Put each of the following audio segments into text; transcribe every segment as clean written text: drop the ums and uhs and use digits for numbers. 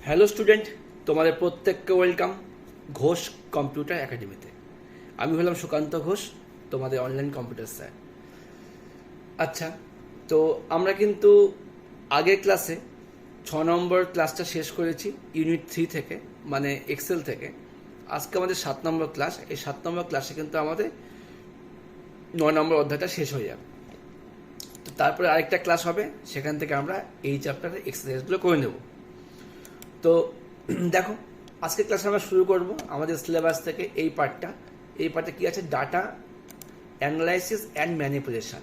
Hello student, তোমাদের প্রত্যেককে welcome Ghosh computer একাডেমিতে। আমি হলাম সুকান্ত ঘোষ, তোমাদের অনলাইন কম্পিউটার স্যার। আচ্ছা, তো আমরা কিন্তু আগের ক্লাসে 6 নম্বর ক্লাসটা শেষ করেছি ইউনিট 3 থেকে, মানে এক্সেল থেকে। আজকে আমাদের 7 নম্বর ক্লাস। এই 7 নম্বর ক্লাসে কিন্তু আমাদের 9 নম্বর অধ্যায়টা শেষ হয়ে যাবে। তো তারপরে আরেকটা ক্লাস হবে, সেখান থেকে আমরা এই চ্যাপ্টারের এক্সারসাইজগুলো করে নেব। তো দেখো, আজকের ক্লাসে আমরা শুরু করব আমাদের সিলেবাস থেকে এই পার্টে কি আছে, ডাটা অ্যানালাইসিস অ্যান্ড ম্যানিপুলেশন।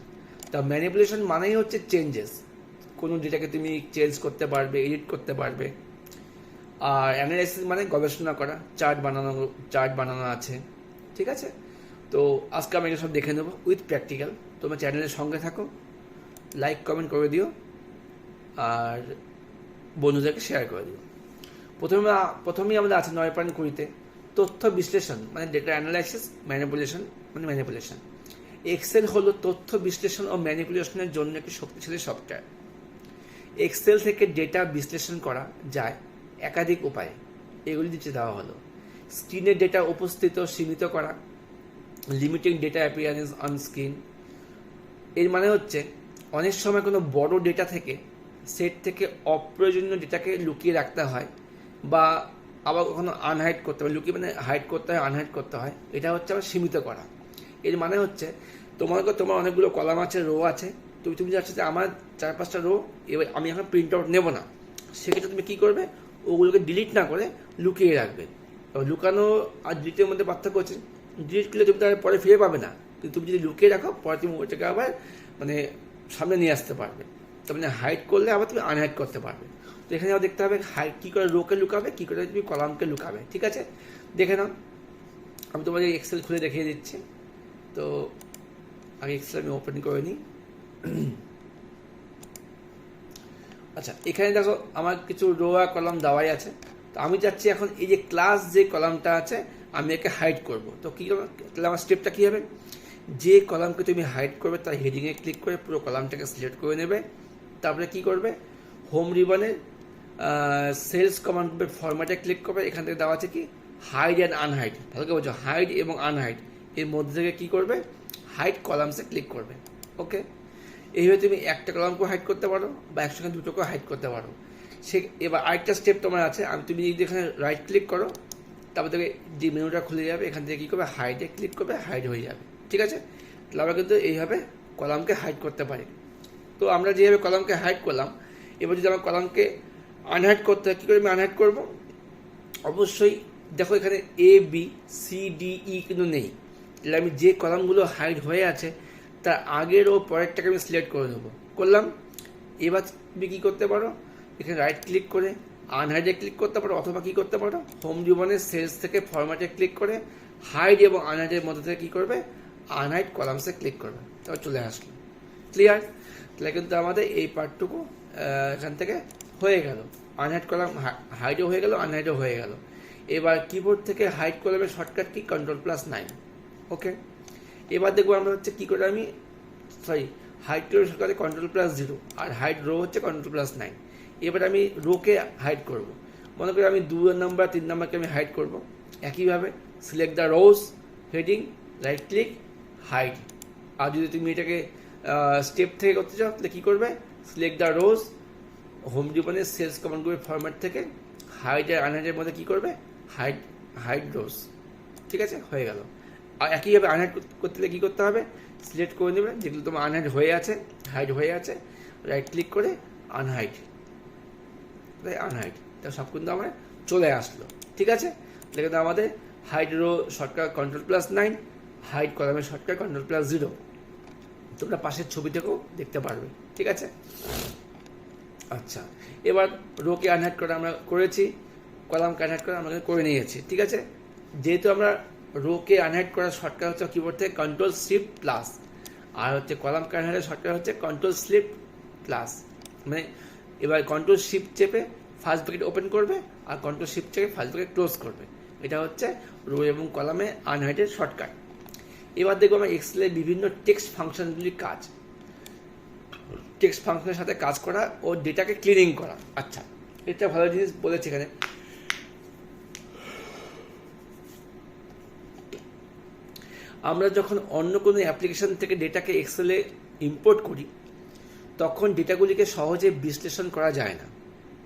তো ম্যানিপুলেশন মানেই হচ্ছে চেঞ্জেস, কোনো ডেটাকে তুমি চেঞ্জ করতে পারবে, এডিট করতে পারবে। আর অ্যানালাইসিস মানে গবেষণা করা, চার্ট বানানো আছে, ঠিক আছে। তো আজকে আমরা এটা সব দেখে নেবো উইথ প্র্যাকটিক্যাল। তোমার চ্যানেলের সঙ্গে থাকো, লাইক কমেন্ট করে দিও, আর বন্ধুদেরকে শেয়ার করে দিও। প্রথমেই আমাদের আছে 9.20-তে তথ্য বিশ্লেষণ মানে ডেটা অ্যানালাইসিস, ম্যানিপুলেশন। এক্সেল হলো তথ্য বিশ্লেষণ ও ম্যানিপুলেশনের জন্য একটি শক্তিশালী সফটওয়্যার। এক্সেল থেকে ডেটা বিশ্লেষণ করা যায় একাধিক উপায়ে, এগুলি নিচে দেওয়া হলো। স্ক্রিনে ডেটা উপস্থিত সীমিত করা, limiting data appearance on screen. এর মানে হচ্ছে অনেক সময় কোনো বড় ডেটা থেকে সেট থেকে অপ্রয়োজনীয় ডেটাকে লুকিয়ে রাখতে হয়, বা আবার কখনো আনহাইড করতে হয়। লুকিয়ে মানে হাইড করতে হয়, আনহাইড করতে হয়। এটা হচ্ছে আবার সীমিত করা। এর মানে হচ্ছে তোমার অনেকগুলো কলাম আছে, রো আছে, তুমি যাচ্ছ যে আমার 4-5টা রো, এবার আমি এখন প্রিন্ট আউট নেবো না, সেক্ষেত্রে তুমি কী করবে, ওগুলোকে ডিলিট না করে লুকিয়ে রাখবে। এবার লুকানো আর ডিলিটের মধ্যে পার্থক্য হচ্ছে, ডিলিট করলে তুমি তার পরে ফিরে পাবে না, কিন্তু তুমি যদি লুকিয়ে রাখো পরে তুমি ওইটাকে আবার মানে সামনে নিয়ে আসতে পারবে। তার মানে হাইড করলে আবার তুমি আনহাইড করতে পারবে। তো এখানে আবার দেখতে হবে কী করে রোকে লুকাবে, কী করে তুমি কলামকে লুকাবে। ঠিক আছে, দেখে নাও। আমি তোমাদের এক্সেল খুলে দেখিয়ে দিচ্ছি। তো আগে এক্সেল আমি ওপেন করে নিই। আচ্ছা, এখানে দেখো আমার কিছু রো আর কলাম দেওয়াই আছে। তো আমি চাচ্ছি এখন এই যে ক্লাস যে কলামটা আছে আমি একে হাইড করব। তো কী তাহলে আমার স্টেপটা কী হবে, যে কলামকে তুমি হাইড করবে তার হেডিংয়ে ক্লিক করে পুরো কলামটাকে সিলেক্ট করে নেবে। তারপরে কি করবে, হোম রিবনের সেলস কমান্ড করবে, ফরম্যাটে ক্লিক করবে। এখান থেকে দেওয়া আছে কি হাইড অ্যান্ড আনহাইড, ভালো করে বোঝো, হাইড এবং আনহাইড। এর মধ্যে থেকে কী করবে, হাইড কলামসে ক্লিক করবে। ওকে, এইভাবে তুমি একটা কলামকেও হাইড করতে পারো বা একসঙ্গে দুটোকেও হাইড করতে পারো। এবার আরেকটা স্টেপ তোমার আছে, তুমি যদি এখানে রাইট ক্লিক করো, তারপর থেকে যে মেনুটা খুলে যাবে, এখান থেকে কী করবে, হাইডে ক্লিক করবে, হাইড হয়ে যাবে। ঠিক আছে, তাহলে আমরা কিন্তু এইভাবে কলামকে হাইড করতে পারি। তো আমরা যেভাবে কলামকে হাইড করলাম, এবার যদি আমার কলামকে আনহাইড করতে হয়, কী করে আমি আনহাইড করবো, অবশ্যই দেখো এখানে ABCDE কিন্তু নেই। তাহলে আমি যে কলামগুলো হাইড হয়ে আছে তার আগের ও পরেরটাকে আমি সিলেক্ট করে নেবো, করলাম। এবার তুমি কী করতে পারো, এখানে রাইট ক্লিক করে আনহাইডে ক্লিক করতে পারো, অথবা কী করতে পারো, হোম রিবনের সেলস থেকে ফরম্যাটে ক্লিক করে হাইড এবং আনহাইডের মধ্যে থেকে কী করবে, আনহাইড কলামসে ক্লিক করবে। তারপর চলে আসলো। ক্লিয়ার? তাহলে কিন্তু আমাদের এই পার্টটুকু এখান থেকে হয়ে গেল। আনহাইড কলাম হাইডও হয়ে গেল, আনহাইডও হয়ে গেল। এবার কিবোর্ড থেকে হাইড কলামের শর্টকাট কি Ctrl+9। ওকে, এবার দেখবো আমরা হচ্ছে কী করে আমি হাইড করে শর্টকাটে Ctrl+0, আর হাইড রো হচ্ছে Ctrl+9। এবার আমি রোকে হাইড করব। মনে করি আমি 2 নম্বর 3 নম্বরকে আমি হাইড করব। একইভাবে select the rows, heading, right click, hide. আর যদি তুমি এটাকে স্টেপ থেকে করতে চাও তাহলে কী করবে, সিলেক্ট দ্য রোজ, হোম রিবনের সেলস কমান্ড করবে, ফরম্যাট থেকে হাইড আর আনহাইডের মধ্যে কী করবে, হাইড রোজ। ঠিক আছে, হয়ে গেল। আর একইভাবে আনহাইড করতে কী করতে হবে, সিলেক্ট করে নেবে যেগুলো তোমার আনহাইড হয়ে আছে, হাইড হয়ে আছে, রাইট ক্লিক করে আনহাইড, তা সব কিন্তু আমার চলে আসলো। ঠিক আছে, তাহলে আমাদের hide row shortcut Ctrl+9, hide কলামের শর্টকাট Ctrl+0। তোমরা পাশের ছবিটাকেও দেখতে পারবে। ঠিক আছে, আচ্ছা, এবার রোকে আনহাইড করা আমরা করেছি, কলামকে আনহাইড করা আমরা করে নিয়েছি। ঠিক আছে, যেহেতু আমরা রোকে আনহাইড করার শর্টকাট হচ্ছে কিবোর্ড থেকে Ctrl+Shift+, আর হচ্ছে কলামকে আনহাইডের শর্টকাট হচ্ছে Ctrl+Shift+। মানে এবার Ctrl+Shift চেপে ফার্স্ট ব্র্যাকেট ওপেন করবে, আর Ctrl+Shift চেপে ফার্স্ট ব্র্যাকেট ক্লোজ করবে। এটা হচ্ছে রো এবং কলামে আনহাইডের শর্টকাট। এবার দেখবো আমরা এক্সেলের বিভিন্ন টেক্সট ফাংশনগুলির কাজ, টেক্সট ফাংশনের সাথে কাজ করা ও ডেটাকে ক্লিনিং করা। আচ্ছা, এটা ভালো জিনিস বলেছে এখানে। আমরা যখন অন্য কোনো অ্যাপ্লিকেশন থেকে ডেটাকে এক্সেলে ইম্পোর্ট করি তখন ডেটাগুলিকে সহজে বিশ্লেষণ করা যায় না।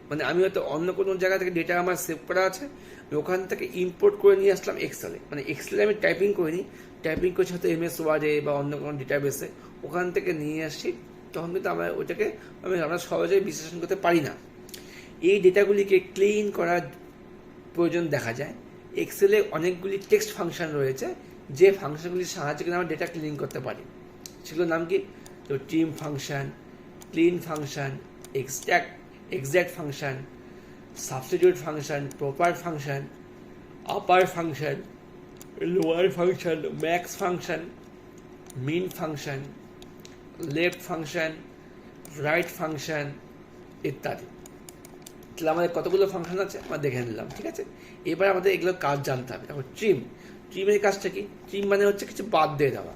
মানে আমি হয়তো অন্য কোনো জায়গা থেকে ডেটা আমার সেভ করা আছে, আমি ওখান থেকে ইম্পোর্ট করে নিয়ে আসলাম এক্সেলে, মানে এক্সেলে আমি টাইপিং করিনি, টাইপিং করছি হয়তো MS ওয়ার্ডে বা অন্য কোনো ডেটাবেসে, ওখান থেকে নিয়ে আসছি, তখন কিন্তু আমরা ওইটাকে আমরা সহজেই বিশ্লেষণ করতে পারি না। এই ডেটাগুলিকে ক্লিন করার প্রয়োজন দেখা যায়। এক্সেলে অনেকগুলি টেক্সট ফাংশন রয়েছে যে ফাংশনগুলির সাহায্যে কিন্তু আমরা ডেটা ক্লিন করতে পারি। সেগুলোর নাম কি? তো trim function, clean function, exact function, substitute function, proper function, upper function, lower function, max function, min function, left function, right function ইত্যাদি। তাহলে আমাদের কতগুলো ফাংশন আছে আমরা দেখে নিলাম, ঠিক আছে। এবার আমাদের এগুলো কাজ জানতে হবে। দেখো ট্রিমের কাজটা কি? ট্রিম মানে হচ্ছে কিছু বাদ দিয়ে দেওয়া।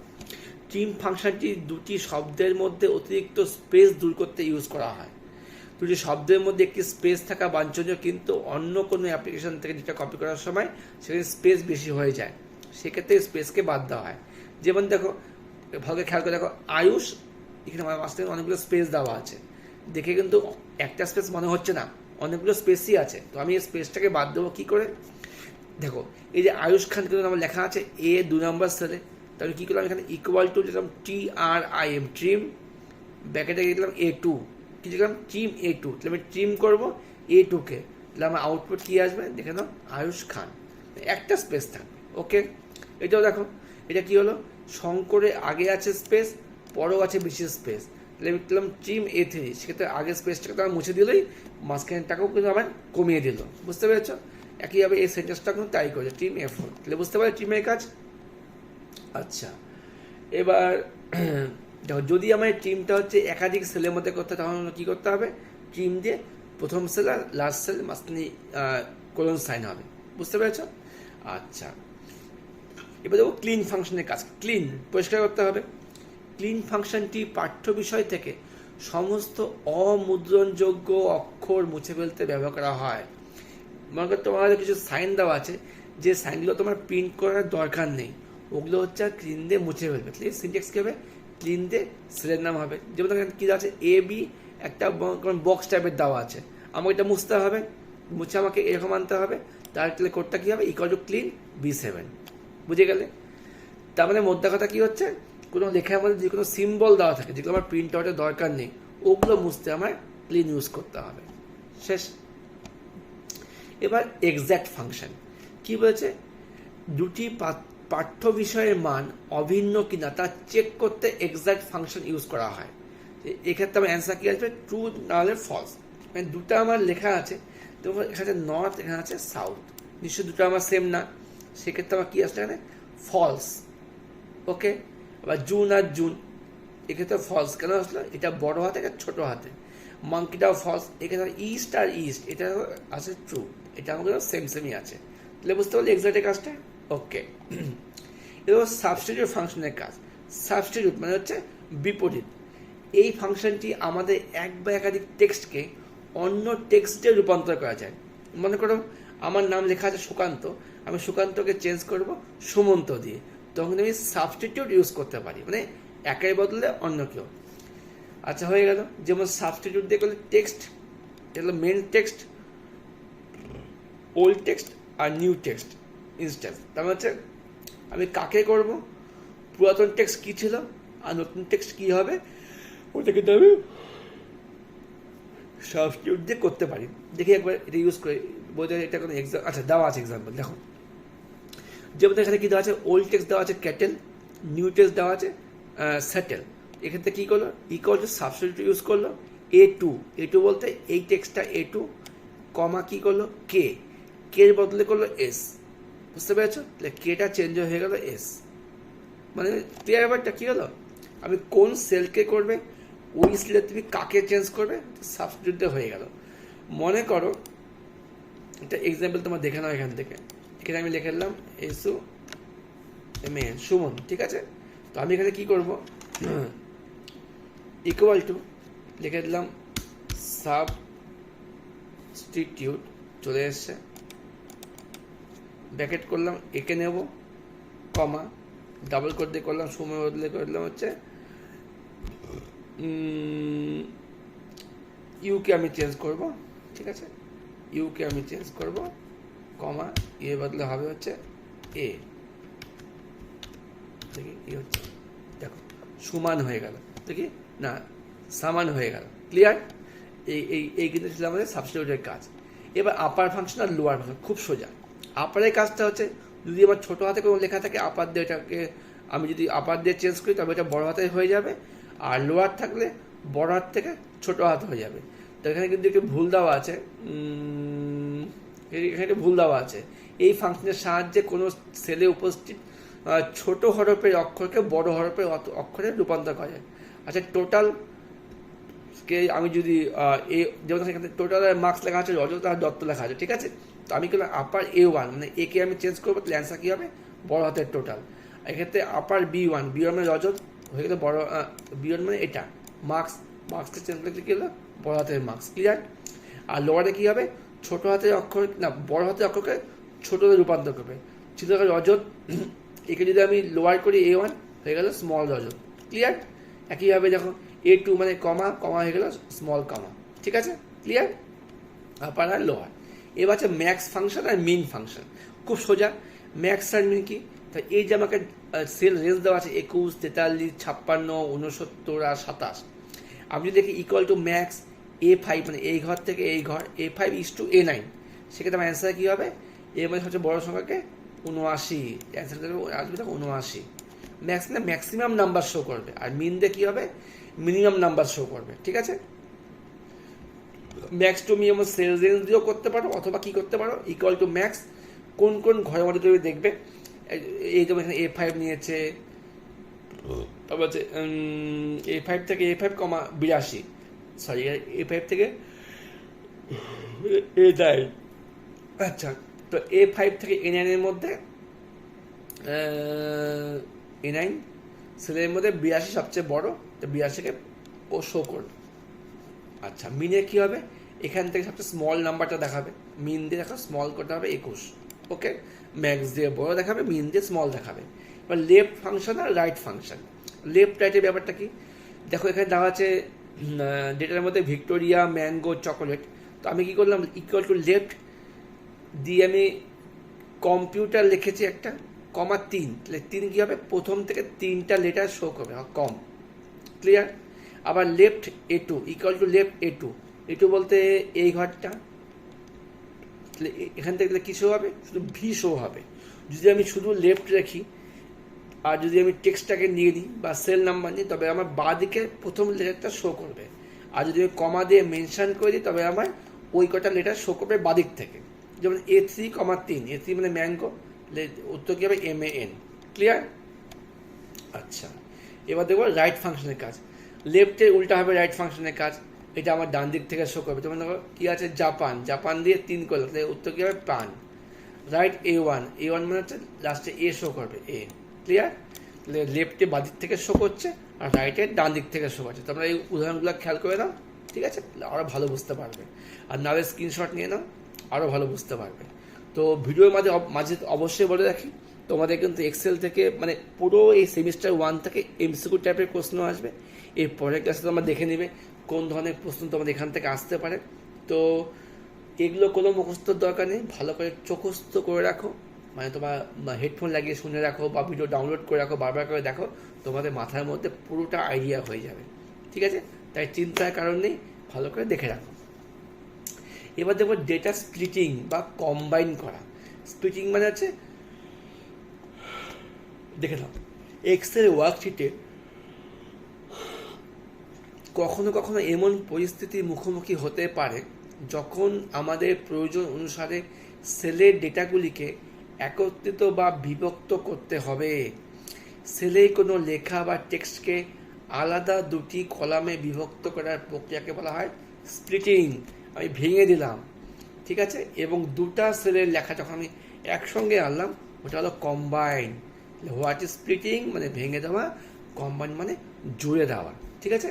ট্রিম ফাংশনটি দুটি শব্দের মধ্যে অতিরিক্ত স্পেস দূর করতে ইউজ করা হয়। দুটি শব্দের মধ্যে একটি স্পেস থাকা বাঞ্ছনীয়, কিন্তু অন্য কোনো অ্যাপ্লিকেশন থেকে যেটা কপি করার সময় সেখানে স্পেস বেশি হয়ে যায়, সেক্ষেত্রে স্পেসকে বাদ দেওয়া হয়। যেমন দেখো, ভালো খেয়াল করে দেখো, আয়ুষ, এখানে মাঝখানে অনেকগুলো স্পেস দেওয়া আছে, দেখে কিন্তু একটা স্পেস মনে হচ্ছে না, অনেকগুলো স্পেসই আছে। তো আমি এই স্পেসটাকে বাদ দেবো কী করে? দেখো, এই যে আয়ুষ খান কিন্তু আমার লেখা আছে A2 নম্বর সেলে, তাহলে কী করলাম, এখানে ইকুয়াল টু লিখলাম TRIM, ট্রিম, ব্যাকেটে লিখলাম A2, কি লিখলাম? Trim A2। তাহলে আমি ট্রিম করবো A2কে, তাহলে আমার আউটপুট কী আসবে দেখে নাও, আয়ুষ খান, একটা স্পেস থাকবে। ওকে, এটাও দেখো, এটা কি হলো, শঙ্করে আগে আছে স্পেস, পরেও আছে বেশি স্পেস, তাহলে আমি লিখলাম ট্রিম A3, সেক্ষেত্রে আগের স্পেসটাকে তো আমার মুছে দিলেই মাঝখানটাকেও কিন্তু আমার কমিয়ে দিল। বুঝতে পেরেছো? একইভাবে এই সেন্টেন্সটা কিন্তু তাই করেছে, ট্রিম A4। তাহলে বুঝতে পারো ট্রিমের কাজ। আচ্ছা, এবার দেখো, যদি আমার ট্রিমটা হচ্ছে একাধিক সেলের মধ্যে করতে, তখন কী করতে হবে? ট্রিম দিয়ে প্রথম সেল আর লাস্ট সেল মাঝখানে কোলন সাইন হবে। বুঝতে পেরেছ? আচ্ছা, এবার দেখো ক্লিন ফাংশনের কাজ। ক্লিন, পরিষ্কার করতে হবে। ক্লিন ফাংশনটি পাঠ্য বিষয় থেকে সমস্ত অমুদ্রণযোগ্য অক্ষর মুছে ফেলতে ব্যবহার করা হয়। মনে করো তোমার কিছু সাইন দেওয়া আছে, যে সাইনগুলো তোমার প্রিন্ট করার দরকার নেই, ওগুলো হচ্ছে ক্লিন দিয়ে মুছে ফেলবে। তাহলে সিনট্যাক্স কী হবে? ক্লিন দিয়ে সেলের নাম হবে। যেমন কী আছে, AB একটা বক্স টাইপের দেওয়া আছে, আমাকে এটা মুছতে হবে, মুছে আমাকে এরকম আনতে হবে, তাহলে কোডটা কী হবে? Equal to clean B7। বুঝে গেলে? তার মানে মোদ্দা কথা কী হচ্ছে, কোনো লেখার মধ্যে যে কোনো সিম্বল দেওয়া থাকে যেগুলো আমার প্রিন্ট আউটের দরকার নেই, ওগুলো মুছতে আমার ক্লিন ইউজ করতে হবে। শেষ। এবার এক্স্যাক্ট ফাংশন কি বলেছে? দুটি পাঠ্য বিষয়ের মান অভিন্ন কিনা তা চেক করতে এক্স্যাক্ট ফাংশন ইউজ করা হয়। এক্ষেত্রে আমার অ্যান্সার কী আসবে? ট্রু নাহলে ফলস। মানে দুটো আমার লেখা আছে, তো এখানে নর্থ, এখানে আছে সাউথ, নিশ্চয়ই দুটো আমার সেম না, সেক্ষেত্রে আমার কী আসলে এখানে? ফলস। ওকে, আবার জুন আর জুন, এক্ষেত্রে ফলস কেন আসলো? এটা বড় হাতে, এটা ছোটো হাতে। মাঙ্কিটাও ফলস, এক্ষেত্রে ইস্ট আর ইস্ট, এটা আছে ট্রু, এটা আমাকে সেমই আছে। তাহলে বুঝতে পারলি এক্সাক্টের কাজটা? ওকে, এবার সাবস্টিটিউট ফাংশনের কাজ। সাবস্টিটিউট মানে হচ্ছে বিপরীত। এই ফাংশনটি আমাদের এক বা একাধিক টেক্সটকে অন্য টেক্সটে রূপান্তর করা যায়। মনে করো আমার নাম লেখা আছে সুকান্ত, আমি সুকান্তকে চেঞ্জ করব সুমন্ত দিয়ে, তখন আমি সাবস্টিটিউট ইউজ করতে পারি, মানে একের বদলে অন্য কেউ। আচ্ছা, হয়ে গেল। যেমন সাবস্টিটিউট দিয়ে করলে টেক্সট, এটা মেন টেক্সট, ওল্ড টেক্সট আর নিউ টেক্সট ইনস্ট্যান্স। তার মানে হচ্ছে আমি কাকে করব, পুরাতন টেক্সট কী ছিল আর নতুন টেক্সট কী হবে, ওটা কিন্তু আমি সাবস্টিটিউট দিয়ে করতে পারি। দেখি একবার এটা ইউজ করে বোঝা এটা কোনো এক্সাম। আচ্ছা, দেওয়া আছে এক্সাম্পল, দেখো। যেমন এখানে কী দেওয়া আছে? ওল্ড টেক্সট দেওয়া আছে ক্যাটেল, নিউ টেক্সট দেওয়া আছে সেটেল। এক্ষেত্রে কী করলো? ইকুয়াল টু সাবস্টিটিউট ইউজ করলো A2 বলতে এই টেক্সটটা A2, কমা কী করলো? কে এর বদলে করলো S। বুঝতে পেরেছো? তাহলে কেটা চেঞ্জ হয়ে গেল S। মানে ক্লিয়ার ব্যাপারটা কী হলো? আমি কোন সেলকে করবে, ওই সেলে তুমি কাকে চেঞ্জ করবে, সাবস্টিটিউটে হয়ে গেল। মনে করো একটা এক্সাম্পল তোমার দেখে নাও এখান থেকে। এখানে আমি লিখে দিলাম SUMAN, সুমন, ঠিক আছে। তো আমি এখানে কী করবো? ইকুয়াল টু লিখে দিলাম সাবস্টিটিউট চলে এসছে, ব্র্যাকেট করলাম, একে নেব, কমা, ডাবল কোট দিয়ে করলাম, সময় বদলে করলাম হচ্ছে ইউকে আমি চেঞ্জ করব, ঠিক আছে, ইউকে আমি চেঞ্জ করব, কমা, এর বদলে হবে হচ্ছে এ, দেখি কি হচ্ছে, দেখো সমান হয়ে গেল, দেখি না সমান হয়ে গেল, ক্লিয়ার। এই কিন্তু ছিল আমাদের সাবস্টিটিউটের কাজ। এবার আপার ফাংশন আর লোয়ার ফাংশন খুব সোজা। আপারের কাজটা হচ্ছে, যদি আমার ছোটো হাতে কোনো লেখা থাকে আপার দিয়ে এটাকে আমি যদি আপার দিয়ে চেঞ্জ করি তবে এটা বড় হাতে হয়ে যাবে, আর লোয়ার থাকলে বড় হাত থেকে ছোট হাত হয়ে যাবে। তো এখানে কিন্তু একটু ভুল দেওয়া আছে, এখানে একটু ভুল দেওয়া আছে। এই ফাংশনের সাহায্যে কোনো সেলে উপস্থিত ছোট হরফের অক্ষরকে বড় হরফের অক্ষরে রূপান্তর করা যায়। আচ্ছা, টোটাল কে আমি যদি যেমন এখানে টোটাল মার্কস লেখা আছে, রজত আর দত্ত লেখা আছে, ঠিক আছে। তো আমি করলাম আপার A1, মানে একে আমি চেঞ্জ করবো, তাহলে অ্যান্সার কী হবে, বড় হাতের টোটাল। এক্ষেত্রে আপার B1 মানে রজত হয়ে গেলে বড়, B1 মানে এটা মার্কসকে চেঞ্জ করলে কী হলো, বড় হাতের মার্কস, ক্লিয়ার। আর লোয়ারে কী হবে, ছোটো হাতের অক্ষর না বড় হাতের অক্ষরকে ছোটোতে রূপান্তর করবে। ছিল রজত, একে যদি আমি লোয়ার করি A1 হয়ে গেল স্মল রজত, ক্লিয়ার। একইভাবে দেখো A2 মানে কমা হয়ে গেল স্মল কমা, ঠিক আছে, ক্লিয়ার। আপার আর লোয়ার। এবার হচ্ছে ম্যাক্স ফাংশন আর মিন ফাংশন, খুব সোজা। ম্যাক্স আর মিন কি, তো এই যে আমাকে সেল রেঞ্জ দেওয়া আছে 21, 43, 56, 69 আর 27, আমি যদি দেখি ইকুয়াল টু ম্যাক্স A5 মানে এই ঘর থেকে এই ঘর, A5 = A9, সেক্ষেত্রে আমার অ্যান্সার কী হবে, এর মধ্যে সবচেয়ে বড় সংখ্যাকে 79, অ্যান্সার আসবে তখন 79। ম্যাক্স না ম্যাক্সিমাম নাম্বার শো করবে, আর মিন দিয়ে কী হবে, মিনিমাম নাম্বার শো করবে, ঠিক আছে। Max to minimum cell range দিয়েও করতে পারো, অথবা কি করতে পারো, ইকুয়াল টু ম্যাক্স কোন কোন ঘরের মধ্যে তুমি দেখবে, এই যেমন এখানে A5 নিয়েছে, তারপর হচ্ছে A5 থেকে A5, 82, সরি A5 থেকে A9, আচ্ছা। তো A5 থেকে A9 এর মধ্যে A9 সেলের মধ্যে 82 সবচেয়ে বড়, তো 82কে ও শো করবে। আচ্ছা, মিনে কী হবে, এখান থেকে সবচেয়ে স্মল নাম্বারটা দেখাবে, মিন দিয়ে দেখো স্মল করতে হবে 21, ওকে। ম্যাক্স দিয়ে বড় দেখাবে, মিন দিয়ে স্মল দেখাবে। এবার লেফট ফাংশন আর রাইট ফাংশন। লেফট রাইটের ব্যাপারটা কি, দেখো এখানে দেওয়া আছে ডেটার মধ্যে ভিক্টোরিয়া, ম্যাঙ্গো, চকোলেট। তো আমি কি করলাম, ইকুয়াল টু লেফট দিয়ে আমি কম্পিউটার লিখেছি একটা, 3, তাহলে 3 কী হবে, প্রথম থেকে 3টা লেটার শো করবে, কম, ক্লিয়ার। আবার left A2 equal to left A2 বলতে এই ঘরটা, তাহলে এখান থেকে কী শো হবে, শুধু ভি শো হবে। যদি আমি শুধু লেফট রাখি আর যদি আমি টেক্সটটাকে নিয়ে নিই বা সেল নাম্বার নিই, তবে আমার বাঁ দিকে প্রথম লেটারটা শো করবে। আর যদি আমি কমা দিয়ে মেনশন করে দিই, তবে আমার ওই কটা লেটার শো করবে বাঁ দিক থেকে। যেমন A3, 3, A3 মানে ম্যাঙ্গো, উত্তর কী হবে MAN, ক্লিয়ার। আচ্ছা, এবার দেখবো রাইট ফাংশনের কাজ। লেফটের উল্টা হবে রাইট ফাংশনের কাজ, এটা আমার ডান দিক থেকে শো করবে। যেমন দেখো কী আছে, জাপান দিয়ে 3 করলো, তাহলে উত্তর কী হবে পান। রাইট A1 মানে হচ্ছে লাস্টে A শো করবে, A, ক্লিয়ার। তাহলে লেফটে বাঁ দিক থেকে শো করছে আর রাইটের ডান দিক থেকে শো করছে। তোমরা এই উদাহরণগুলো খেয়াল করে নাও, ঠিক আছে, আরও ভালো বুঝতে পারবে। আর নাহলে স্ক্রিনশট নিয়ে নাও, আরও ভালো বুঝতে পারবে। তো ভিডিওর মাঝে অবশ্যই বলে রাখি, তোমাদের কিন্তু এক্সেল থেকে মানে পুরো এই সেমিস্টার 1 থেকে MCQ টাইপের প্রশ্ন আসবে। এর পরের ক্লাসে তোমরা দেখে নেবে কোন ধরনের প্রশ্ন তোমাদের এখান থেকে আসতে পারে। তো এগুলো কোনো মুখস্থর দরকার নেই, ভালো করে চোখস্থ করে রাখো, মানে তোমার হেডফোন লাগিয়ে শুনে রাখো বা ভিডিও ডাউনলোড করে রাখো, বারবার করে দেখো, তোমাদের মাথার মধ্যে পুরোটা আইডিয়া হয়ে যাবে, ঠিক আছে। তাই চিন্তার কারণ নেই, ভালো করে দেখে রাখো। এবার দেখো ডেটা স্প্লিটিং বা কম্বাইন করা। স্প্লিটিং মানে হচ্ছে, দেখে নাও এক্সেল ওয়ার্কশিটে কখনো কখনো এমন পরিস্থিতির মুখোমুখি হতে পারে যখন আমাদের প্রয়োজন অনুসারে সেলের ডেটাগুলিকে একত্রিত বা বিভক্ত করতে হবে। সেলে কোনো লেখা বা টেক্সটকে আলাদা দুটি কলামে বিভক্ত করার প্রক্রিয়াকে বলা হয় স্প্লিটিং। আমি ভেঙে দিলাম, ঠিক আছে, এবং দুটা সেলের লেখা যখন আমি একসঙ্গে আনলাম, ওটা হলো কম্বাইন। হোয়াট ইজ স্প্লিটিং মানে ভেঙে দেওয়া, কম্বাইন মানে জুড়ে দেওয়া, ঠিক আছে।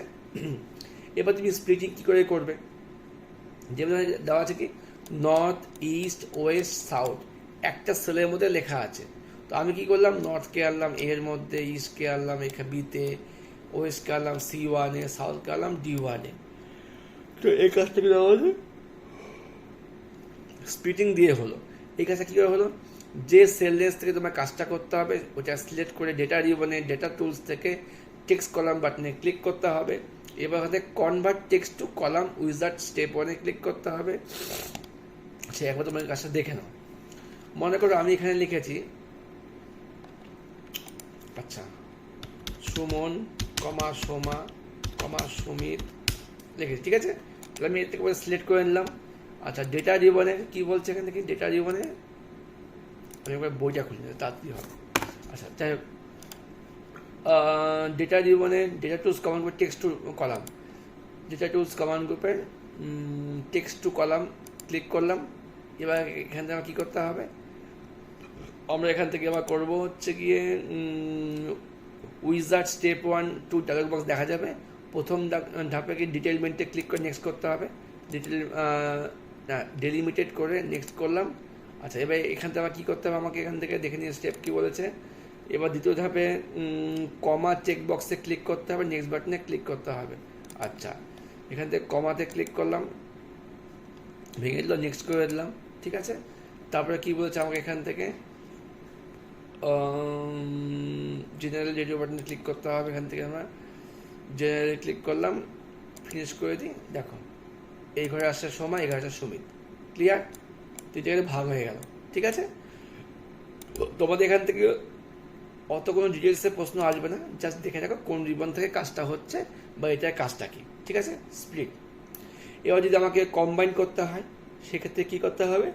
এবার তুমি স্প্লিটিং কী করে করবে, যেমন দেওয়া আছে কি নর্থ, ইস্ট, ওয়েস্ট, সাউথ, একটা সেলের মধ্যে লেখা আছে। তো আমি কি করলাম, নর্থকে আনলাম এর মধ্যে, ইস্টকে আনলাম এখানে বিতে, ওয়েস্টকে আনলাম C1-এ, সাউথকে আনলাম D1-এ। তো এই কাজটাকে দেওয়া হলো স্প্লিটিং দিয়ে হলো। এই কাজটা কী করে হলো, যে সেল রেঞ্জ থেকে তোমার কাজটা করতে হবে ওটা সিলেক্ট করে ডেটা রিবনে ডেটা টুলস থেকে টেক্সট কলাম বাটনে ক্লিক করতে হবে। এবার হচ্ছে convert text to column wizard step 1-এ ক্লিক করতে হবে। সে একবার তোমার কাজটা দেখে নাও। মনে করো আমি এখানে লিখেছি আচ্ছা সুমন সোমা সুমিত লিখেছি, ঠিক আছে। তাহলে আমি এর থেকে সিলেক্ট করে নিলাম। আচ্ছা ডেটা রিবনে কি বলছে এখান থেকে, ডেটা রিবনে আমি একবার বইটা খুলে নেব তাড়াতাড়ি হবে। আচ্ছা যাই হোক, ডেটা রিবনে ডেটা টুলস কমান্ড গ্রুপে text to column, data tools command গ্রুপের টেক্সট টু কলাম ক্লিক করলাম। এবার এখান থেকে আমার কী করতে হবে, আমরা এখান থেকে আবার করবো হচ্ছে গিয়ে উইজার্ড স্টেপ 1-2 ডায়লগ বক্স দেখা যাবে। প্রথম ধাপে গিয়ে ডিটেলমেন্টে ক্লিক করে নেক্সট করতে হবে, ডেলিমিটেড করে নেক্সট করলাম। আচ্ছা এবার এখান থেকে আবার কী করতে হবে, আমাকে এখান থেকে দেখে নিয়ে স্টেপ কী বলেছে। এবার দ্বিতীয় ধাপে কমা চেক বক্সে ক্লিক করতে হবে, নেক্সট বাটনে ক্লিক করতে হবে। আচ্ছা এখান থেকে কমাতে ক্লিক করলাম, ভেঙে দিল, নেক্সট করে দিলাম, ঠিক আছে। তারপরে কী বলেছে আমাকে এখান থেকে জেনারেল রেডিও বাটনে ক্লিক করতে হবে। এখান থেকে আমরা জেনারেলে ক্লিক করলাম, ফিনিশ করে দিই। দেখো এই ঘরে আসছে সোমা, এই ঘরে আসছে সুমিত, ক্লিয়ার। দুই জায়গায় ভাগ হয়ে গেল, ঠিক আছে। তোমাদের এখান থেকে অত কোনো ডিটেলসে প্রশ্ন আসবে না, জাস্ট দেখে রাখো কোন রিবন থেকে কাজটা হচ্ছে বা এটার কাজটা কি, ঠিক আছে। স্প্লিট। এবার যদি আমাকে কম্বাইন করতে হয় সেক্ষেত্রে কী করতে হবে,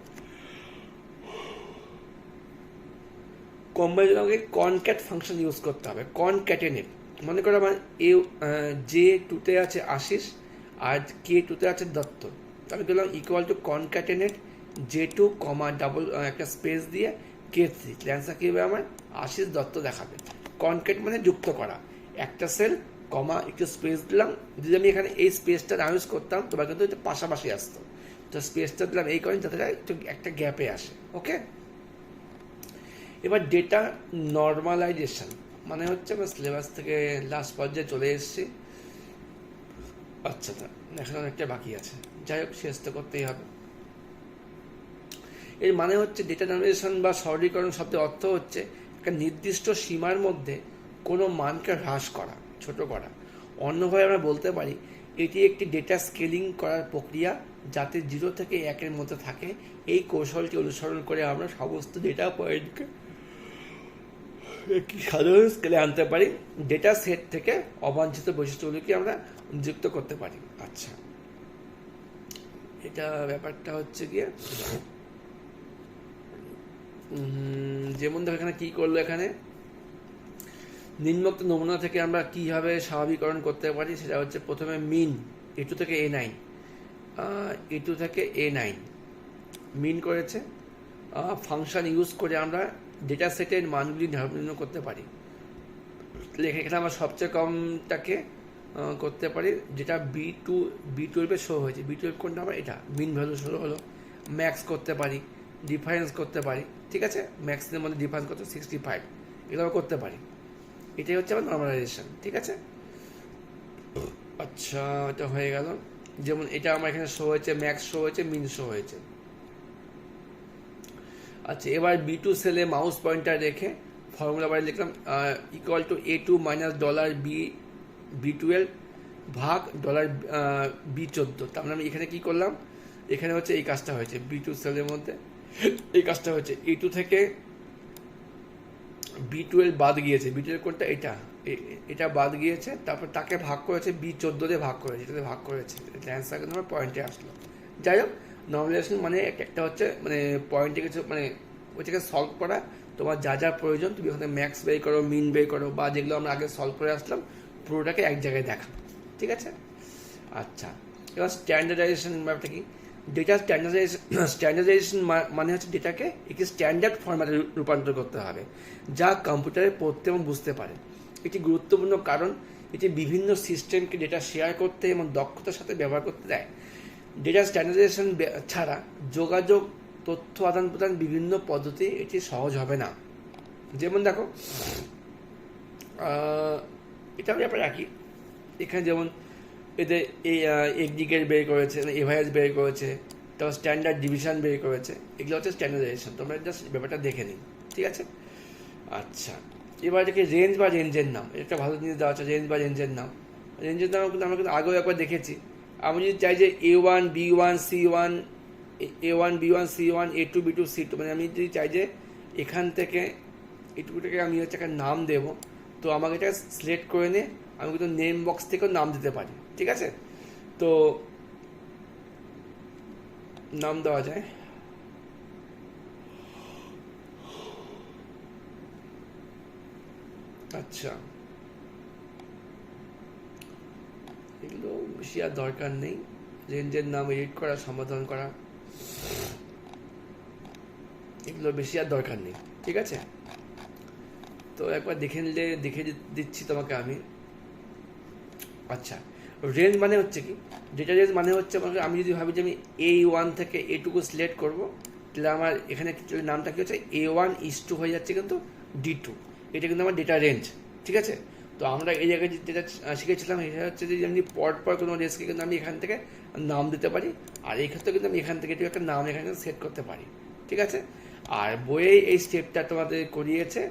কম্বাইন আমাকে কনক্যাট ফাংশন ইউজ করতে হবে। কনক্যাটেনেট, মনে করো আমার J2-তে আছে আশিস আর K2-তে আছে দত্ত, আমি বললাম ইকুয়াল টু কনক্যাটেনেট J2 ডাবল একটা স্পেস দিয়ে K3, অ্যান্সার কী হবে আমার আশিস দত্ত দেখাবে। কনক্যাট মানে যুক্ত করা, একটা সেল কমা একটু স্পেস দিলাম। যদি আমি এখানে এই স্পেসটা না ইউজ করতাম তোমার কিন্তু একটু পাশাপাশি আসতো, তো স্পেসটা দিলাম এই কারণে যাতে একটু একটা গ্যাপে আসে, ওকে। এবার ডেটা নর্মালাইজেশন মানে হচ্ছে আমরা সিলেবাস থেকে লাস্ট পর্যায়ে চলে এসেছি। আচ্ছা এখন অনেকটা বাকি আছে, যাই হোক শেষ তো করতেই হবে। এর মানে হচ্ছে ডেটা নর্মালাইজেশন বা সরলীকরণ শব্দের অর্থ হচ্ছে একটা নির্দিষ্ট সীমার মধ্যে কোনো মানকে হ্রাস করা, ছোট করা। অন্যভাবে আমরা বলতে পারি এটি একটি ডেটা স্কেলিং করার প্রক্রিয়া যাতে 0 থেকে 1-এর মধ্যে থাকে। এই কৌশলটি অনুসরণ করে আমরা সমস্ত ডেটা পয়েন্টকে একটি সাধারণ স্কেলে আনতে পারি, ডেটা সেট থেকে অবাঞ্ছিত বৈশিষ্ট্যগুলিকে আমরা যুক্ত করতে পারি। আচ্ছা এটা ব্যাপারটা হচ্ছে গিয়ে যেমন দেখো এখানে কী করলো, এখানে নিম্নোক্ত নমুনা থেকে আমরা কীভাবে স্বাভাবিকরণ করতে পারি সেটা হচ্ছে প্রথমে মিন A2 থেকে A9, A2 থেকে A9 মিন করেছে। ফাংশন ইউজ করে আমরা ডেটা সেটের মানগুলি নির্ণয় করতে পারি। এখানে আমরা সবচেয়ে কমটাকে করতে পারি, যেটা B12-এ শো হয়েছে। B12 কোনটা আমার, এটা মিন ভ্যালু শো হলো। ম্যাক্স করতে পারি, ডিফারেন্স করতে পারি, ঠিক আছে। ম্যাক্সের মধ্যে ডিফারেন্স করতে 65, এগুলো করতে পারি। এটাই হচ্ছে আমার নর্মালাইজেশন, ঠিক আছে। আচ্ছা এটা হয়ে গেল। যেমন এটা আমার এখানে শো হয়েছে, ম্যাক্স শো হয়েছে, মিন শো হয়েছে। আচ্ছা এবার B2 সেলে মাউস পয়েন্টার রেখে ফর্মুলা বারে লিখলাম equal to A2 minus $B12 ভাগ $B14। তার মানে আমি এখানে কী করলাম, এখানে হচ্ছে এই কাজটা হয়েছে B2 সেলের মধ্যে, এই কাজটা হয়েছে A2 থেকে B12 বাদ গিয়েছে। B12 কোনটা, এটা বাদ গিয়েছে, তারপর তাকে ভাগ করেছে B14 দিয়ে ভাগ করেছে, এটাতে ভাগ করেছে, অ্যান্সার কিন্তু আমার পয়েন্টে আসলো। যাই হোক নর্মালাইজেশন মানে একটা হচ্ছে মানে পয়েন্টে কিছু মানে ওইটাকে সলভ করা, তোমার যা যা প্রয়োজন তুমি ওখানে ম্যাক্স বের করো, মিন বের করো, বা যেগুলো আমরা আগে সলভ করে আসলাম পুরোটাকে এক জায়গায় দেখা, ঠিক আছে। আচ্ছা এবার স্ট্যান্ডার্ডাইজেশন ব্যাপারটা কি, ডেটা স্ট্যান্ডার্ডাইজেশন মানে হচ্ছে ডেটাকে একটি স্ট্যান্ডার্ড ফরম্যাটে রূপান্তর করতে হবে যা কম্পিউটারে পড়তে এবং বুঝতে পারে। এটি গুরুত্বপূর্ণ কারণ এটি বিভিন্ন সিস্টেমকে ডেটা শেয়ার করতে এবং দক্ষতার সাথে ব্যবহার করতে দেয়। ডেটা স্ট্যান্ডার্ডাইজেশন ছাড়া যোগাযোগ, তথ্য আদান প্রদান বিভিন্ন পদ্ধতি এটি সহজ হবে না। যেমন দেখো, এটা ব্যাপার একই। এখানে যেমন এদের এই এগ্রিগেট বের করেছে, এভারেজ বের করেছে, তারপর স্ট্যান্ডার্ড ডিভিশন বের করেছে, এগুলো হচ্ছে স্ট্যান্ডার্ডাইজেশন। তোমরা জাস্ট ব্যাপারটা দেখে নিই, ঠিক আছে? আচ্ছা, এবার দেখি রেঞ্জ বা রেঞ্জের নাম, এটা একটা ভালো জিনিস দেওয়া আছে, রেঞ্জ বা রেঞ্জের নাম। রেঞ্জের নাম কিন্তু আমরা কিন্তু আগেও একবার দেখেছি। আমি যদি চাই যে A1 B1 C1, A1 B1 C1 A2 B2 C2, মানে আমি যদি চাই যে এখান থেকে এটুকুটাকে আমি হচ্ছে একটা নাম দেবো, তো আমাকে এটা সিলেক্ট করে নিয়ে আমি কিন্তু নেম বক্স থেকেও নাম দিতে পারি, ঠিক আছে? তো নাম দেওয়া যায়। আচ্ছা, এগুলো বেশি আর দরকার নেই। রেঞ্জের নাম এডিট করা, সমাধান করা, এগুলো বেশি আর দরকার নেই, ঠিক আছে? তো একবার দেখে নিলে দেখে দিচ্ছি তোমাকে আমি। আচ্ছা, রেঞ্জ মানে হচ্ছে কি, ডেটা রেঞ্জ মানে হচ্ছে আমাকে, আমি যদি ভাবি যে আমি A1 থেকে এটুকু সিলেক্ট করবো, তাহলে আমার এখানে নামটা কি হচ্ছে A1:2 হয়ে যাচ্ছে কিন্তু D2, এটা কিন্তু আমার ডেটা রেঞ্জ, ঠিক আছে? তো আমরা এই জায়গায় যেটা শিখেছিলাম এটা হচ্ছে যে আমি পর কোনো রেঞ্জকে কিন্তু আমি এখান থেকে নাম দিতে পারি, আর এই ক্ষেত্রে কিন্তু আমি এখান থেকে একটা নাম এখানে সেট করতে পারি, ঠিক আছে? আর বইয়ে এই স্টেপটা তোমাদের করিয়েছে।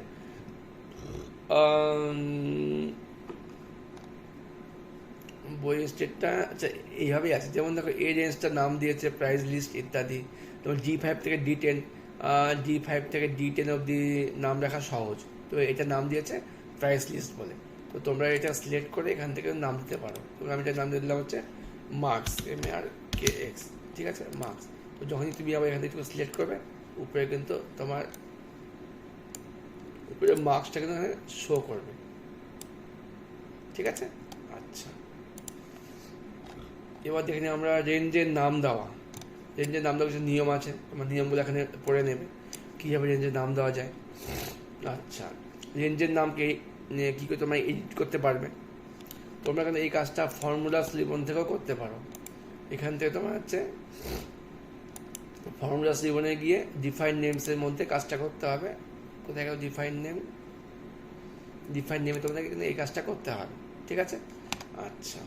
বইয়ের স্টেটটা আচ্ছা এইভাবেই আছে। যেমন দেখো, এই রেঞ্জটার নাম দিয়েছে প্রাইস লিস্ট ইত্যাদি। তোমার D5 থেকে D10, D5 থেকে D10 অবধি নাম রাখা সহজ, তো এটা নাম দিয়েছে প্রাইস লিস্ট বলে। তো তোমরা এটা সিলেক্ট করে এখান থেকে নাম দিতে পারো। তোমরা আমি এটা নাম দিয়ে দিলাম হচ্ছে মার্কস, MARKS, ঠিক আছে? মার্কস। তো যখনই তুমি আবার এখান থেকে সিলেক্ট করবে, উপরে কিন্তু তোমার উপরে মার্কসটা কিন্তু এখানে শো করবে, ঠিক আছে? আচ্ছা, এবার দেখে নিই আমরা রেঞ্জের নাম দেওয়া। রেঞ্জের নাম দেওয়ার কিছু নিয়ম আছে, তোমার নিয়মগুলো এখানে পড়ে নেবে কীভাবে রেঞ্জের নাম দেওয়া যায়। আচ্ছা, রেঞ্জের নামকে কী করে তোমরা এডিট করতে পারবে, তোমরা কিন্তু এই কাজটা ফর্মুলাস লিবন থেকেও করতে পারো। এখান থেকে তোমার হচ্ছে ফর্মুলাস লিবনে গিয়ে ডিফাইন নেমসের মধ্যে কাজটা করতে হবে। কোথায় গেল ডিফাইন নেম? ডিফাইন নেমে তোমাদেরকে কিন্তু এই কাজটা করতে হবে, ঠিক আছে? আচ্ছা,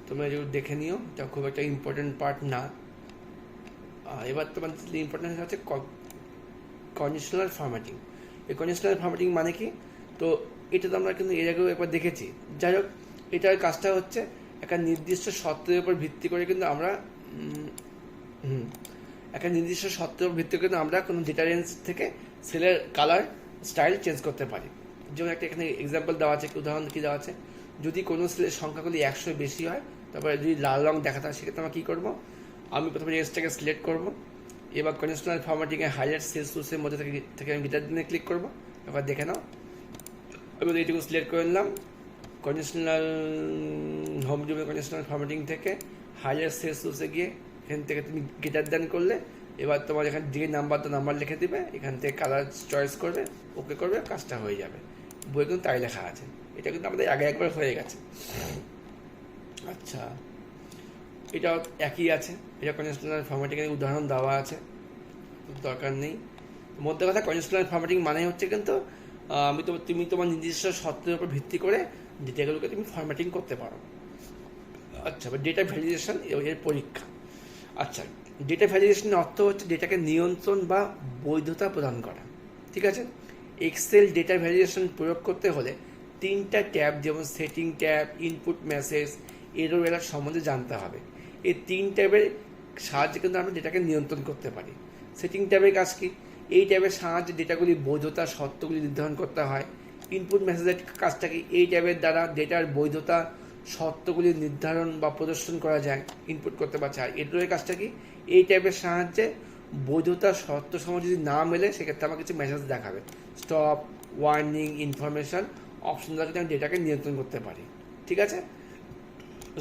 তোমরা যদি দেখে নিও, এটা খুব একটা ইম্পর্টেন্ট পার্ট না। এবার তোমার ইম্পর্টেন্ট হচ্ছে কন্ডিশনাল ফরম্যাটিং। এই কন্ডিশনাল ফরম্যাটিং মানে কি? তো এটা তো আমরা কিন্তু এর আগেও একবার দেখেছি। যাই হোক, এটার কাজটা হচ্ছে একটা নির্দিষ্ট শর্তের উপর ভিত্তি করে কিন্তু আমরা একটা নির্দিষ্ট শর্তের উপর ভিত্তি করে কিন্তু আমরা কোনো ডেটা রেঞ্জ থেকে সেলের কালার স্টাইল চেঞ্জ করতে পারি। যেমন একটা এখানে এক্সাম্পল দেওয়া আছে, উদাহরণ কি দেওয়া আছে, যদি কোনো সেলের সংখ্যাগুলি 100 বেশি হয়, তারপরে যদি লাল রং দেখাতে হয়, সেক্ষেত্রে আমরা কী করবো? আমি প্রথমে রেঞ্জটাকে সিলেক্ট করবো, এবার কন্ডিশনাল ফরম্যাটিংয়ে হাইলাইট সেলস টুলসের মধ্যে থেকে আমি গিটার দিনে ক্লিক করবো। এবার দেখে নাও, আমি এইটুকু সিলেক্ট করে নিলাম। কন্ডিশনাল হোম জুমে কন্ডিশনাল ফরম্যাটিং থেকে হাইলাইট সেলস টুলসে গিয়ে এখান থেকে তুমি গিটার দান করলে, এবার তোমার এখানে যে নাম্বার লিখে দিবে, এখান থেকে কালার চয়েস করবে, ওকে করবে, কাজটা হয়ে যাবে। বই কিন্তু তাই লেখা আছে, এটা কিন্তু আমাদের আগে একবার হয়ে গেছে। আচ্ছা, এটাও একই আছে, এটা কন্ডিশনাল ফরম্যাটিংয়ের উদাহরণ দেওয়া আছে, দরকার নেই। মধ্যে কথা, কন্ডিশনাল ফরম্যাটিং মানে হচ্ছে কিন্তু তুমি তোমার নির্দিষ্ট শর্তের উপর ভিত্তি করে ডেটাগুলোকে তুমি ফরম্যাটিং করতে পারো। আচ্ছা, ডেটা ভ্যালিডেশন এর পরীক্ষা। আচ্ছা, ডেটা ভ্যালিডেশনের অর্থ হচ্ছে ডেটাকে নিয়ন্ত্রণ বা বৈধতা প্রদান করা, ঠিক আছে? এক্সেল ডেটা ভ্যালিডেশন প্রয়োগ করতে হলে 3টা ট্যাব, যেমন setting tab, input message, error alert সম্বন্ধে জানতে হবে। এই 3 ট্যাবের সাহায্যে কিন্তু আমরা ডেটাকে নিয়ন্ত্রণ করতে পারি। সেটিং ট্যাবের কাজ কি? এই ট্যাবের সাহায্যে ডেটাগুলি বৈধতা শর্তগুলি নির্ধারণ করতে হয়। ইনপুট মেসেজের কাজটা কি? এই ট্যাবের দ্বারা ডেটার বৈধতা শর্তগুলি নির্ধারণ বা প্রদর্শন করা যায়, ইনপুট করতে পারছে। আর এররের কাজটা কি? এই ট্যাবের সাহায্যে বৈধতা শর্ত সময় যদি না মেলে, সেক্ষেত্রে আমার কিছু মেসেজ দেখাবে, স্টপ, ওয়ার্নিং, ইনফরমেশন অপশন দ্বারা আমি ডেটাকে নিয়ন্ত্রণ করতে পারি, ঠিক আছে?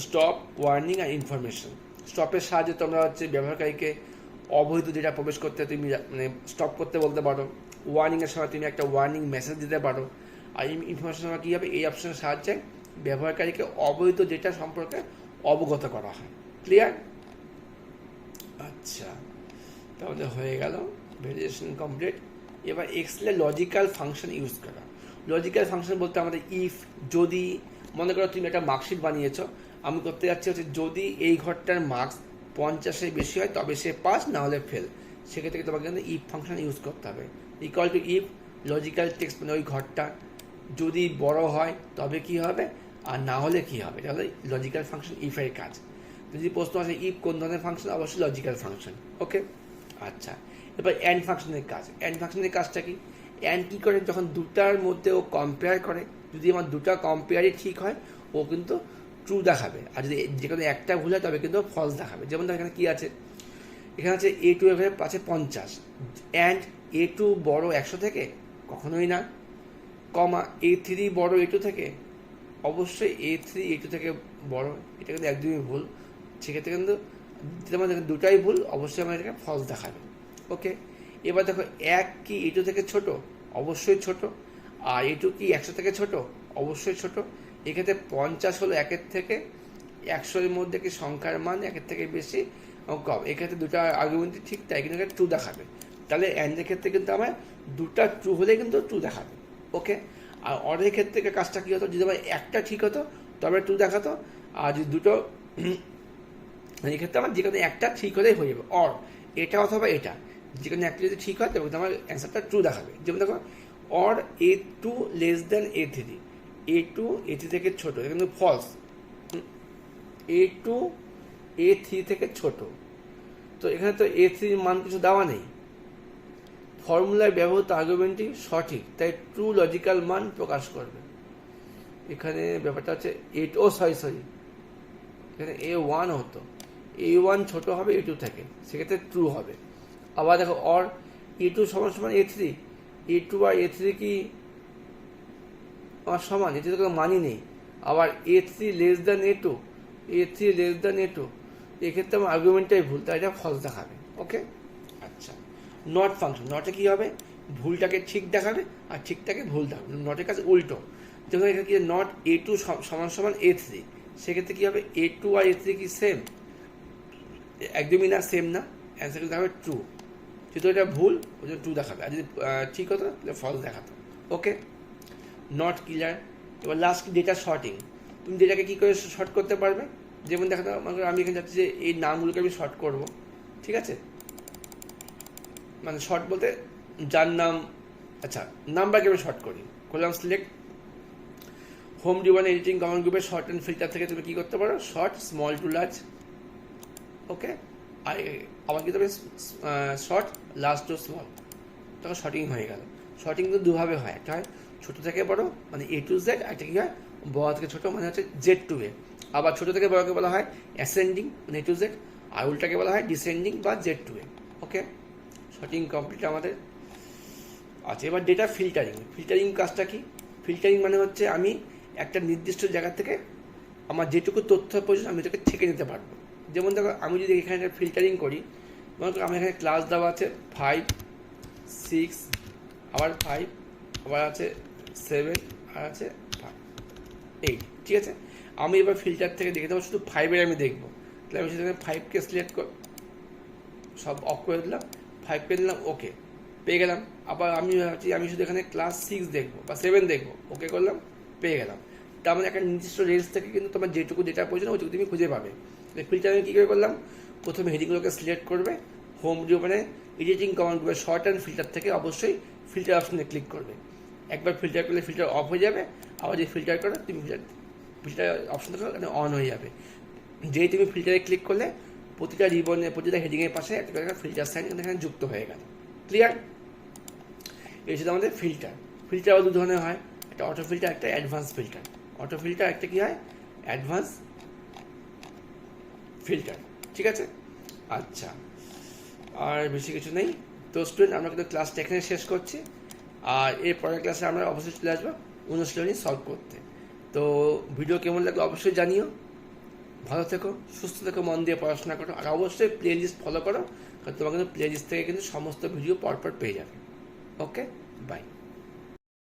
স্টপ, ওয়ার্নিং আর ইনফরমেশন। স্টপের সাহায্যে তোমরা হচ্ছে ব্যবহারকারীকে অবৈধ ডেটা প্রবেশ করতে তুমি মানে স্টপ করতে বলতে পারো। ওয়ার্নিংয়ের সময় তুমি একটা ওয়ার্নিং মেসেজ দিতে পারো। আর ইনফরমেশন সময় কী হবে? এই অপশনের সাহায্যে ব্যবহারকারীকে অবৈধ ডেটা সম্পর্কে অবগত করা হয়। ক্লিয়ার? আচ্ছা, তাহলে হয়ে গেল ভেরিয়েশন কমপ্লিট। এবার এক্সেলে লজিক্যাল ফাংশন ইউজ করা। লজিক্যাল ফাংশন বলতে আমাদের ইফ, যদি, মনে করো তুমি একটা মার্কশিট বানিয়েছো, আমি করতে যাচ্ছি হচ্ছে যদি এই ঘরটার মার্কস 50-এর বেশি হয় তবে সে পাস, না হলে ফেল। সেক্ষেত্রে তোমাকে কিন্তু ইফ ফাংশন ইউজ করতে হবে। Equal to if logical text, মানে ওই ঘরটা যদি বড় হয় তবে কি হবে, আর না হলে কি হবে। এটা হলো লজিক্যাল ফাংশন ইফের কাজ। যদি প্রশ্ন আসে ইফ কোন ধরনের ফাংশন, অবশ্যই লজিক্যাল ফাংশন। ওকে, আচ্ছা, এবার অ্যান্ড ফাংশনের কাজ। অ্যান্ড ফাংশনের কাজটা কি? অ্যান্ড কী করে, যখন দুটার মধ্যে ও কম্পেয়ার করে, যদি আমার দুটা কম্পেয়ারই ঠিক হয় ও কিন্তু ট্রু দেখাবে, আর যদি যে কোনো একটা ভুল হয় তবে কিন্তু ফলস দেখাবে। যেমন এখানে কি আছে, এখানে আছে A2 এর আছে 50, অ্যান্ড A2 বড় 100 থেকে, কখনোই না। কমা A3 বড় A2 থেকে, অবশ্যই A3 A2 থেকে বড়। এটা কিন্তু একদমই ভুল। সেক্ষেত্রে কিন্তু আমাদের দুটাই ভুল, অবশ্যই আমার এটাকে ফলস দেখাবে। ওকে, এবার দেখো এক কি A2 থেকে ছোট, অবশ্যই ছোট। আর A2 কি 100 থেকে ছোট, অবশ্যই ছোট। এক্ষেত্রে 50 হলো 1-এর থেকে, 100-এর মধ্যে কি সংখ্যার মান 1-এর থেকে বেশি কম। এক্ষেত্রে দুটা আর্গুমেন্টই ঠিক, তাই কিন্তু ট্রু দেখাবে। তাহলে অ্যান্ডের ক্ষেত্রে কিন্তু আমার দুটা ট্রু হলে কিন্তু ট্রু দেখাবে। ওকে, আর অরের ক্ষেত্রে কাজটা কী হতো, যদি আমার একটা ঠিক হতো তবে ট্রু দেখাতো, আর যদি দুটো, এক্ষেত্রে আমার যে কোনো একটা ঠিক হলেই হয়ে যাবে। অর এটা অথবা এটা, যে কোনো একটা যদি ঠিক হয় তবে আমার অ্যান্সারটা ট্রু দেখাবে। যেমন দেখো or A2 less than A3, A2 A3 থেকে ছোট, এটা কিন্তু ফলস। A2 A3 থেকে ছোট, তো এখানে তো A3 মান কিছু দেওয়া নেই। ফর্মুলায় ব্যবহৃত আর্গুমেন্টটি সঠিক, তাই ট্রু লজিক্যাল মান প্রকাশ করবে। এখানে ব্যাপারটা হচ্ছে সরি, এখানে A1 হতো, A1 ছোট হবে A2 থেকে, সেক্ষেত্রে ট্রু হবে। আবার দেখো অর A2 সমান সমান A3, A2 আর A3 কি আমার সমান? এটি তো কোনো মানই নেই। আবার A3 less than A2, A3 less than A2, এক্ষেত্রে আমার আর্গুমেন্টটাই ভুল, তাই এটা ফলস দেখাবে। ওকে, আচ্ছা, নট ফাংশন। নটে কী হবে, ভুলটাকে ঠিক দেখাবে আর ঠিকটাকে ভুল দেখাবে। নটের কাছে উল্টো। যেমন এখানে কি নট A2 সমান সমান A3, সেক্ষেত্রে কী হবে, A2 আর A3 কি সেম? একদমই না, সেম না। অ্যান্সার কিন্তু দেখাবে ট্রু। যেহেতু এটা ভুল ওই জন্য ট্রু দেখাবে, আর যদি ঠিক হতো তাহলে ফলস দেখাতো। ওকে, নট ক্লিয়ার। এবার লাস্ট ডেটা শর্টিং। তুমি ডেটাকে কী করে শর্ট করতে পারবে? যেমন দেখা দাও আমি এখানে যাচ্ছি যে এই নামগুলোকে আমি শর্ট করব, ঠিক আছে, মানে শর্ট বলতে যার নাম, আচ্ছা নাম্বারকে আমি শর্ট করি, করলাম সিলেক্ট। হোম ডিওয়ান এডিটিং কমন গ্রুপের শর্ট অ্যান্ড ফিল্টার থেকে তুমি কী করতে পারো, শর্ট স্মল টু লার্জ। ওকে, আর আবার কী তবে শর্ট লার্জ টু স্মল, তখন শর্টিং হয়ে গেল। শর্টিং কিন্তু দুভাবে হয়, একটা হয় ছোটো থেকে বড় মানে A to Z, আর একটা কী হয় বড় থেকে ছোটো মানে হচ্ছে Z to A। আবার ছোটো থেকে বড়কে বলা হয় অ্যাসেন্ডিং মানে A to Z, আর উল্টাকে বলা হয় ডিসেন্ডিং বা Z to A। Okay, sorting complete আমাদের। আচ্ছা, এবার ডেটা ফিল্টারিং। ফিল্টারিং কাজটা কি? ফিল্টারিং মানে হচ্ছে আমি একটা নির্দিষ্ট জায়গা থেকে আমার যেটুকু তথ্য প্রয়োজন আমি এটাকে ছেঁকে নিতে পারবো। যেমন দেখো আমি যদি এখানে ফিল্টারিং করি, মনে করো আমার এখানে ক্লাস দেওয়া আছে 5, 6, আবার 5, আবার আছে 7, আর আছে 8, ঠিক আছে। আমি এবার ফিল্টার থেকে দেখে দেবো শুধু 5-এর আমি দেখবো, তাহলে আমি সেখানে 5কে সিলেক্ট সব অফ করে দিলাম, 5 পেয়ে দিলাম, ওকে পেয়ে গেলাম। আবার আমি ভাবছি আমি শুধু এখানে ক্লাস 6 দেখবো বা 7 দেখবো, ওকে করলাম, পেয়ে গেলাম। তার মানে একটা নির্দিষ্ট রেঞ্জ থেকে কিন্তু তোমার যেটুকু ডেটা প্রয়োজন ওইটুকু তুমি খুঁজে পাবে। ফিল্টার আমি কী করে করলাম, প্রথমে হেডিংগুলোকে সিলেক্ট করবে, হোম ভিউ মানে এডিটিং কমান্ড করবে, শর্ট অ্যান্ড ফিল্টার থেকে অবশ্যই ফিল্টার অপশনে ক্লিক করবে। একবার ফিল্টার করলে ফিল্টার অফ হয়ে যাবে, আবার যদি ফিল্টার করো তুমি ফিল্টার অপশন দেখো এখানে অন হয়ে যাবে। যেই তুমি ফিল্টারে ক্লিক করলে প্রতিটা রিবনে প্রতিটা হেডিংয়ের পাশে একটা করে ফিল্টার সাইন এখানে যুক্ত হয়ে গেল। ক্লিয়ার? এই ছিল আমাদের ফিল্টার। ফিল্টারও দু ধরনের হয়, একটা অটো ফিল্টার, একটা অ্যাডভান্স ফিল্টার। অটো ফিল্টার একটা কী হয়, অ্যাডভান্স ফিল্টার, ঠিক আছে। আচ্ছা, আর বেশি কিছু নেই। তো স্টুডেন্ট আমরা কিন্তু ক্লাসটা এখানে শেষ করছি, আর এর পরের ক্লাসে আমরা অবশ্যই চলে আসবো অনুশীলনী সলভ করতে। তো ভিডিও কেমন লাগলো অবশ্যই জানিও। ভালো থেকো, সুস্থ থেকো, মন দিয়ে পড়াশোনা করো, আর অবশ্যই প্লে লিস্ট ফলো করো, কারণ তোমার কিন্তু প্লে লিস্ট থেকে কিন্তু সমস্ত ভিডিও পরপর পেয়ে যাবে। ওকে, বাই।